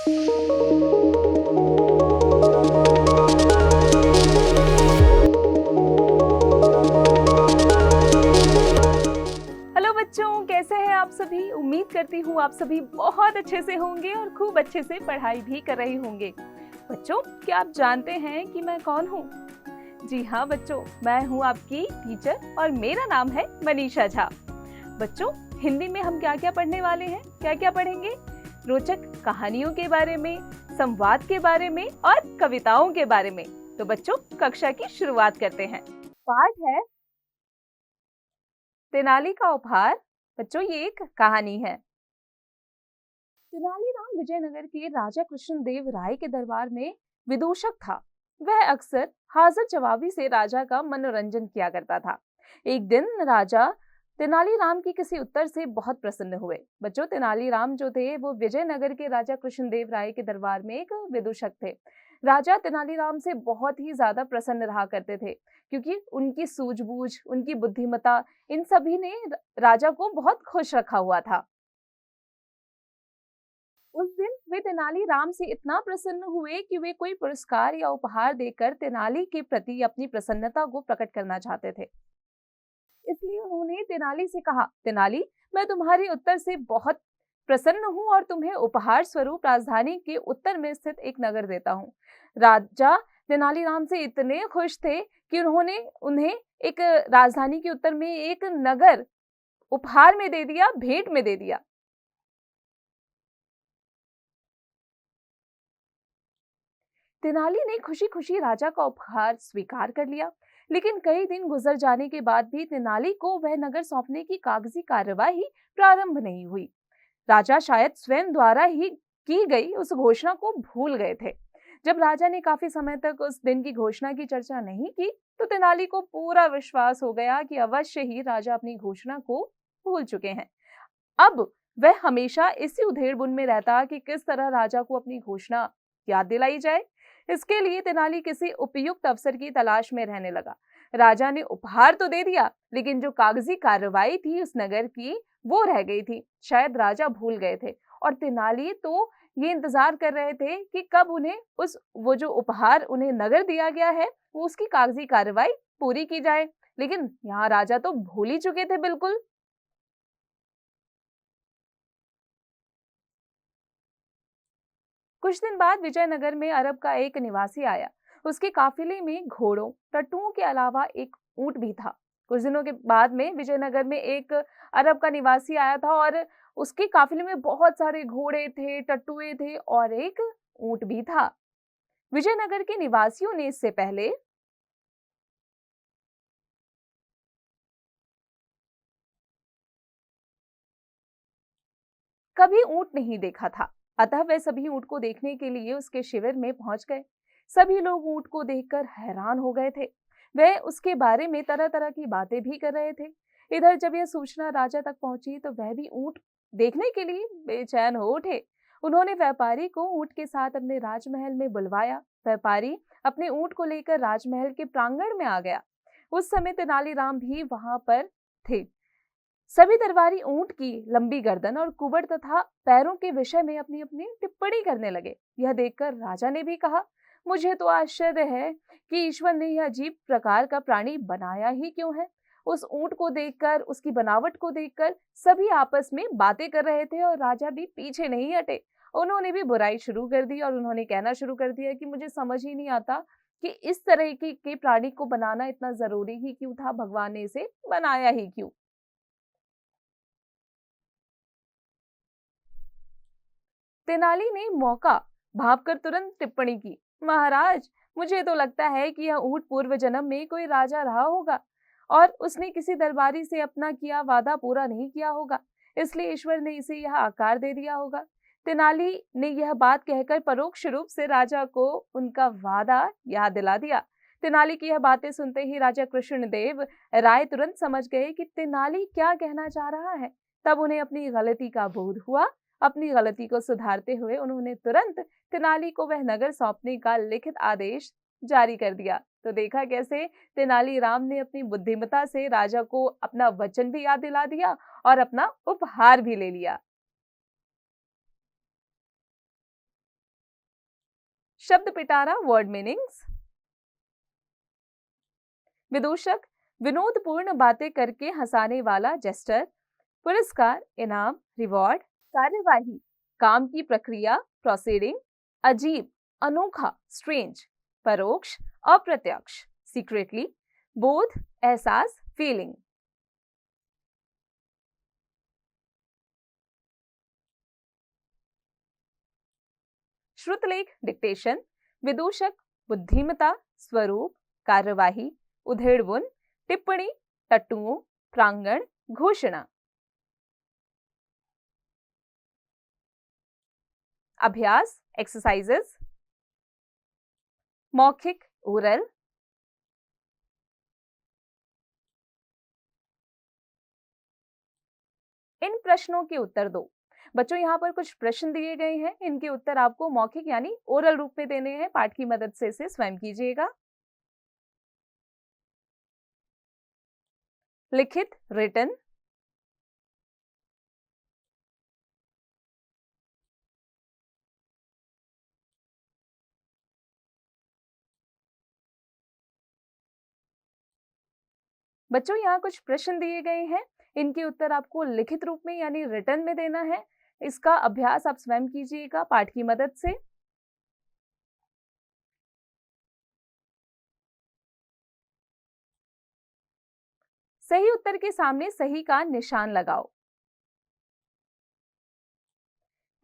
Hello बच्चों, कैसे हैं आप सभी। उम्मीद करती हूँ आप सभी बहुत अच्छे से होंगे और खूब अच्छे से पढ़ाई भी कर रहे होंगे। बच्चों, क्या आप जानते हैं कि मैं कौन हूँ? जी हाँ बच्चों, मैं हूँ आपकी टीचर और मेरा नाम है मनीषा झा। बच्चों, हिंदी में हम क्या क्या पढ़ने वाले हैं, क्या क्या पढ़ेंगे? रोचक कहानियों के बारे में, संवाद के बारे में और कविताओं के बारे में। तो बच्चों, कक्षा की शुरुआत करते हैं। पाठ है तेनाली का उपहार। बच्चों, ये एक कहानी है। तेनालीराम विजयनगर के राजा कृष्णदेव राय के दरबार में विदूषक था। वह अक्सर हाजिर जवाबी से राजा का मनोरंजन किया करता था। एक दिन राजा तेनालीराम की किसी उत्तर से बहुत प्रसन्न हुए। बच्चों, तेनालीराम जो थे वो विजयनगर के राजा कृष्णदेव राय के दरबार में एक विदूषक थे। राजा तेनालीराम से बहुत ही ज्यादा प्रसन्न रहा करते थे, क्योंकि उनकी सूझबूझ, उनकी बुद्धिमत्ता, इन सभी ने राजा को बहुत खुश रखा हुआ था। उस दिन वे तेनालीराम से इतना प्रसन्न हुए कि वे कोई पुरस्कार या उपहार देकर तेनाली के प्रति अपनी प्रसन्नता को प्रकट करना चाहते थे। इसलिए उन्होंने तेनाली से कहा, तेनाली, मैं तुम्हारे उत्तर से बहुत प्रसन्न हूँ और तुम्हें उपहार स्वरूप राजधानी के उत्तर में स्थित एक नगर देता हूँ। राजा तेनालीराम से इतने खुश थे कि उन्होंने उन्हें एक राजधानी के उत्तर में एक नगर उपहार में दे दिया, भेंट में दे दिया। तेनाली ने खुशी खुशी राजा का उपहार स्वीकार कर लिया, लेकिन कई दिन गुजर जाने के बाद भी तेनाली को वह नगर सौंपने की कागजी कार्यवाही प्रारंभ नहीं हुई। राजा शायद स्वयं द्वारा ही की गई उस घोषणा को भूल गए थे। जब राजा ने काफी समय तक उस दिन की घोषणा की चर्चा नहीं की, तो तेनाली को पूरा विश्वास हो गया कि अवश्य ही राजा अपनी घोषणा को भूल चुके हैं। अब वह हमेशा इसी उधेड़बुन में रहता कि किस तरह राजा को अपनी घोषणा याद दिलाई जाए। इसके लिए तेनाली किसी उपयुक्त अवसर की तलाश में रहने लगा। राजा ने उपहार तो दे दिया, लेकिन जो कागजी कार्रवाई थी उस नगर की, वो रह गई थी। शायद राजा भूल गए थे और तेनाली तो ये इंतजार कर रहे थे कि कब उन्हें वो जो उपहार उन्हें नगर दिया गया है, वो उसकी कागजी कार्रवाई पूरी की जाए। लेकिन यहाँ राजा तो भूल ही चुके थे बिल्कुल। कुछ दिन बाद विजयनगर में अरब का एक निवासी आया। उसके काफिले में घोड़ों, टट्टुओं के अलावा एक ऊंट भी था। कुछ दिनों के बाद में विजयनगर में एक अरब का निवासी आया था और उसके काफिले में बहुत सारे घोड़े थे, टट्टुए थे और एक ऊंट भी था। विजयनगर के निवासियों ने इससे पहले कभी ऊंट नहीं देखा था, अतः वे सभी ऊंट को देखने के लिए उसके शिविर में पहुंच गए। सभी लोग ऊंट को देखकर हैरान हो गए थे। वे उसके बारे में तरह तरह की बातें भी कर रहे थे। इधर जब यह सूचना राजा तक पहुंची तो वह भी ऊंट देखने के लिए बेचैन हो उठे। उन्होंने व्यापारी को ऊंट के साथ अपने राजमहल में बुलवाया। व्यापारी अपने ऊंट को लेकर राजमहल के प्रांगण में आ गया। उस समय तेनालीराम भी वहां पर थे। सभी दरबारी ऊंट की लंबी गर्दन और कुबड़ तथा पैरों के विषय में अपनी अपनी टिप्पणी करने लगे। यह देखकर राजा ने भी कहा, मुझे तो आश्चर्य है कि ईश्वर ने यह अजीब प्रकार का प्राणी बनाया ही क्यों है। उस ऊंट को देखकर, उसकी बनावट को देखकर सभी आपस में बातें कर रहे थे और राजा भी पीछे नहीं हटे। उन्होंने भी बुराई शुरू कर दी और उन्होंने कहना शुरू कर दिया कि मुझे समझ ही नहीं आता कि इस तरह के प्राणी को बनाना इतना जरूरी ही क्यों था, भगवान ने इसे बनाया ही क्यों। तेनाली ने मौका भांपकर तुरंत टिप्पणी की, महाराज, मुझे तो लगता है कि यह ऊंट पूर्व जन्म में कोई राजा रहा होगा और उसने किसी दरबारी से अपना किया वादा पूरा नहीं किया होगा, इसलिए ईश्वर ने इसे यह आकार दे दिया होगा। तेनाली ने यह बात कहकर परोक्ष रूप से राजा को उनका वादा याद दिला दिया। तेनाली की यह बातें सुनते ही राजा कृष्णदेव राय तुरंत समझ गए कि तेनाली क्या कहना चाह रहा है। तब उन्हें अपनी गलती का बोध हुआ। अपनी गलती को सुधारते हुए उन्होंने तुरंत तेनाली को वह नगर सौंपने का लिखित आदेश जारी कर दिया। तो देखा कैसे तेनालीराम ने अपनी बुद्धिमत्ता से राजा को अपना वचन भी याद दिला दिया और अपना उपहार भी ले लिया। शब्द पिटारा वर्ड मीनिंग्स। विदूषक विनोदपूर्ण बातें करके हंसाने वाला जेस्टर। पुरस्कार इनाम रिवॉर्ड। कार्यवाही काम की प्रक्रिया प्रोसीडिंग। अजीब अनोखा स्ट्रेंज। परोक्ष अप्रत्यक्ष सीक्रेटली। बोध एहसास फीलिंग। श्रुतलेख डिक्टेशन। विदूषक बुद्धिमता स्वरूप कार्यवाही उधेड़बुन टिप्पणी टट्टुओं प्रांगण घोषणा। अभ्यास एक्सरसाइजेस। मौखिक ओरल। इन प्रश्नों के उत्तर दो। बच्चों यहाँ पर कुछ प्रश्न दिए गए हैं, इनके उत्तर आपको मौखिक यानी ओरल रूप में देने हैं। पाठ की मदद से इसे स्वयं कीजिएगा। लिखित रिटन। बच्चों यहाँ कुछ प्रश्न दिए गए हैं, इनके उत्तर आपको लिखित रूप में यानी रिटन में देना है। इसका अभ्यास आप स्वयं कीजिएगा पाठ की मदद से। सही उत्तर के सामने सही का निशान लगाओ।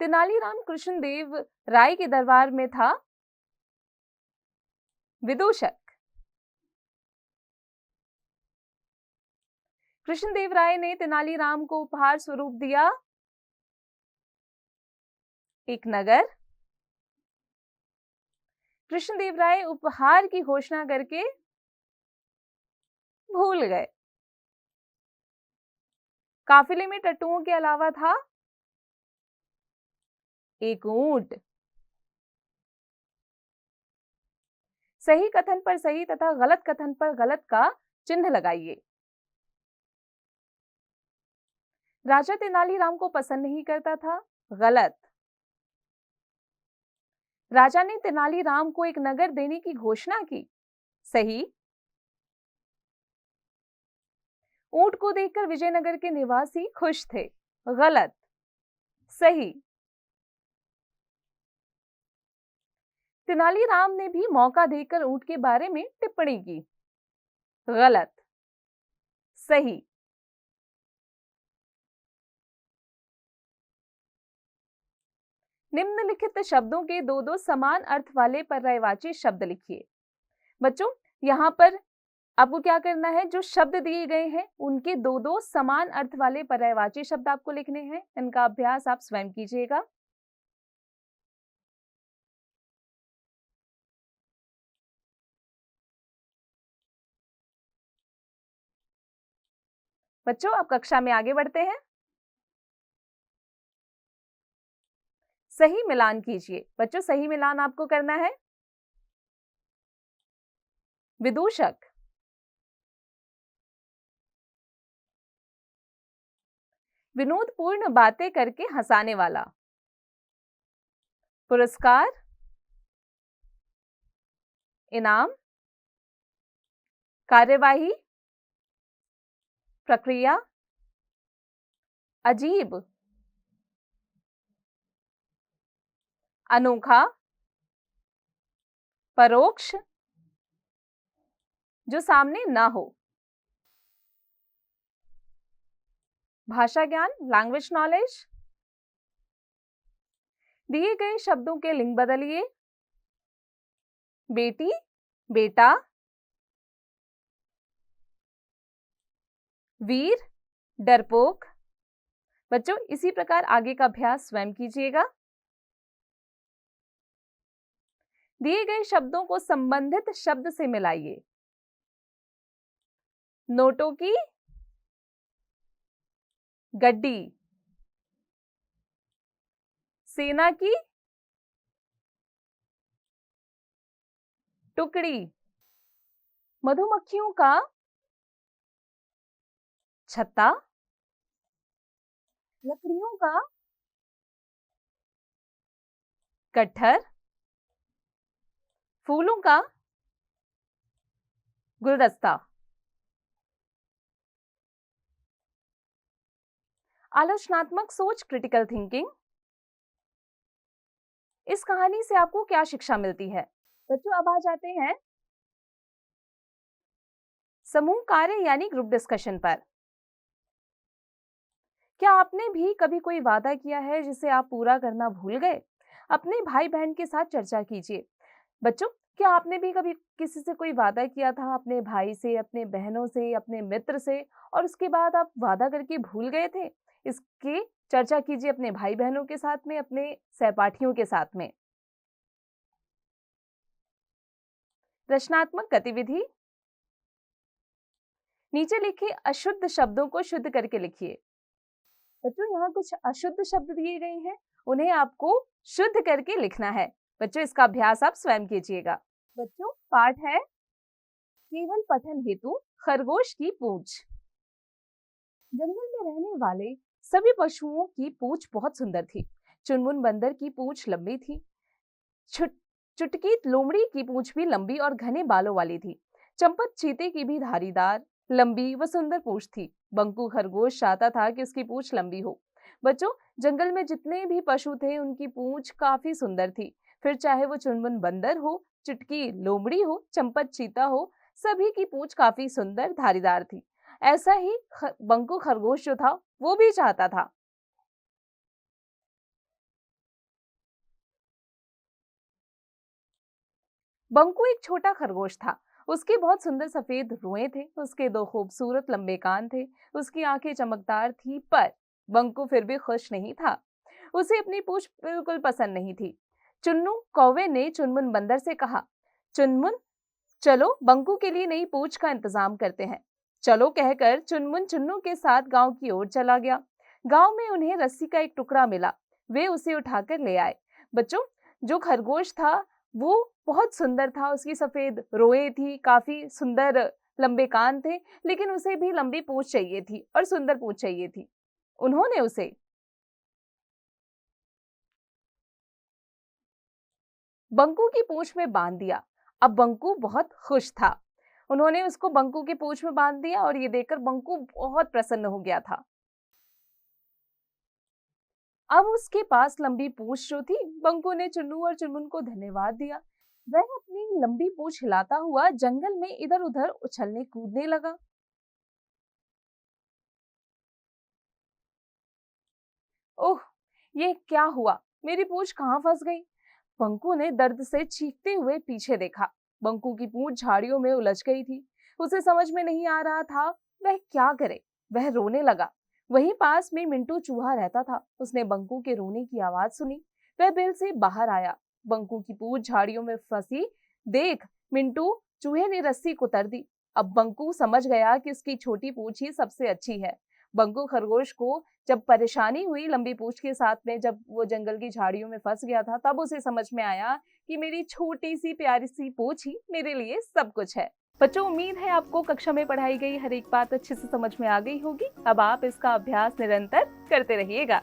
तेनालीराम कृष्णदेव राय के दरबार में था। विदूषक। कृष्णदेव राय ने तेनालीराम को उपहार स्वरूप दिया एक नगर। कृष्णदेव राय उपहार की घोषणा करके भूल गए। काफिले में टट्टुओं के अलावा था एक ऊंट। सही कथन पर सही तथा गलत कथन पर गलत का चिन्ह लगाइए। राजा तेनालीराम को पसंद नहीं करता था। गलत। राजा ने तेनालीराम को एक नगर देने की घोषणा की। सही। ऊंट को देखकर विजयनगर के निवासी खुश थे। गलत। सही। तेनालीराम ने भी मौका देकर ऊंट के बारे में टिप्पणी की। गलत। सही। निम्नलिखित शब्दों के दो दो समान अर्थ वाले पर्यायवाची शब्द लिखिए। बच्चों यहाँ पर आपको क्या करना है, जो शब्द दिए गए हैं उनके दो दो समान अर्थ वाले पर्यायवाची शब्द आपको लिखने हैं। इनका अभ्यास आप स्वयं कीजिएगा। बच्चों आप कक्षा में आगे बढ़ते हैं। सही मिलान कीजिए। बच्चों सही मिलान आपको करना है। विदूषक। विनोदपूर्ण बातें करके हंसाने वाला। पुरस्कार इनाम। कार्यवाही प्रक्रिया। अजीब अनोखा। परोक्ष जो सामने ना हो। भाषा ज्ञान लैंग्वेज नॉलेज। दिए गए शब्दों के लिंग बदलिए। बेटी बेटा। वीर डरपोक। बच्चों इसी प्रकार आगे का अभ्यास स्वयं कीजिएगा। दिए गए शब्दों को संबंधित शब्द से मिलाइए। नोटों की गड्डी। सेना की टुकड़ी। मधुमक्खियों का छत्ता। लकड़ियों का गट्ठर। फूलों का गुलदस्ता। आलोचनात्मक सोच, क्रिटिकल थिंकिंग। इस कहानी से आपको क्या शिक्षा मिलती है? बच्चों अब आ जाते हैं समूह कार्य यानी ग्रुप डिस्कशन पर। क्या आपने भी कभी कोई वादा किया है जिसे आप पूरा करना भूल गए? अपने भाई बहन के साथ चर्चा कीजिए। बच्चों, क्या आपने भी कभी किसी से कोई वादा किया था, अपने भाई से, अपने बहनों से, अपने मित्र से, और उसके बाद आप वादा करके भूल गए थे? इसकी चर्चा कीजिए अपने भाई बहनों के साथ में, अपने सहपाठियों के साथ में। रचनात्मक गतिविधि। नीचे लिखे अशुद्ध शब्दों को शुद्ध करके लिखिए। बच्चों, यहाँ कुछ अशुद्ध शब्द दिए गए हैं, उन्हें आपको शुद्ध करके लिखना है। बच्चों, इसका अभ्यास आप स्वयं कीजिएगा। बच्चों, पाठ है केवल पठन हेतु खरगोश की पूंछ। जंगल में रहने वाले सभी पशुओं की पूंछ बहुत सुंदर थी। चुनमुन बंदर की पूंछ लंबी थी। चुटकी लोमड़ी की पूंछ भी लंबी और घने बालों वाली थी। चंपत चीते की भी धारीदार, लंबी व सुंदर पूंछ थी। बंकू खरगोश चाहता था कि उसकी पूंछ लंबी हो। बच्चों, जंगल में जितने भी पशु थे उनकी पूंछ काफी सुंदर थी। फिर चाहे वो चुनमुन बंदर हो, चुटकी लोमड़ी हो, चंपत चीता हो, सभी की पूंछ काफी सुंदर धारीदार थी। ऐसा ही बंकू खरगोश जो था वो भी चाहता था। बंकू एक छोटा खरगोश था। उसके बहुत सुंदर सफेद रोए थे, उसके दो खूबसूरत लंबे कान थे, उसकी आंखें चमकदार थी, पर बंकू फिर भी खुश नहीं था। उसे अपनी पूंछ बिल्कुल पसंद नहीं थी। चुन्नू कौवे ने चुनमुन बंदर से कहा, चुनमुन, चलो बंकू के लिए नई पूंछ का इंतजाम करते हैं। चलो कहकर चुनमुन चुन्नू के साथ गांव की ओर चला गया। गांव में उन्हें रस्सी का एक टुकड़ा मिला। वे उसे उठाकर ले आए। बच्चों, जो खरगोश था वो बहुत सुंदर था। उसकी सफेद रोए थी, काफी सुंदर लंबे कान थे, लेकिन उसे भी लंबी पूंछ चाहिए थी और सुंदर पूंछ चाहिए थी। उन्होंने उसे बंकू की पूंछ में बांध दिया। अब बंकू बहुत खुश था। उन्होंने उसको बंकू की पूंछ में बांध दिया और ये देखकर बंकू बहुत प्रसन्न हो गया था। अब उसके पास लंबी पूंछ जो थी, बंकू ने चुन्नू और चुनमुन को धन्यवाद दिया। वह अपनी लंबी पूंछ हिलाता हुआ जंगल में इधर उधर उछलने कूदने लगा। ओह, ये क्या हुआ? मेरी पूंछ कहाँ फंस गई? बंकू ने दर्द से चीखते हुए पीछे देखा। बंकू की पूंछ झाड़ियों में उलझ गई थी। उसे समझ में नहीं आ रहा था वह क्या करे। वह रोने लगा। वहीं पास में मिंटू चूहा रहता था। उसने बंकू के रोने की आवाज सुनी। वह बिल से बाहर आया। बंकू की पूंछ झाड़ियों में फंसी देख मिंटू चूहे ने रस्सी कुतर दी। अब बंकू समझ गया कि उसकी छोटी पूंछ ही सबसे अच्छी है। बंकू खरगोश को जब परेशानी हुई लंबी पूंछ के साथ में, जब वो जंगल की झाड़ियों में फंस गया था, तब उसे समझ में आया कि मेरी छोटी सी प्यारी सी पूंछ ही मेरे लिए सब कुछ है। बच्चों, उम्मीद है आपको कक्षा में पढ़ाई गई हर एक बात अच्छे से समझ में आ गई होगी। अब आप इसका अभ्यास निरंतर करते रहिएगा।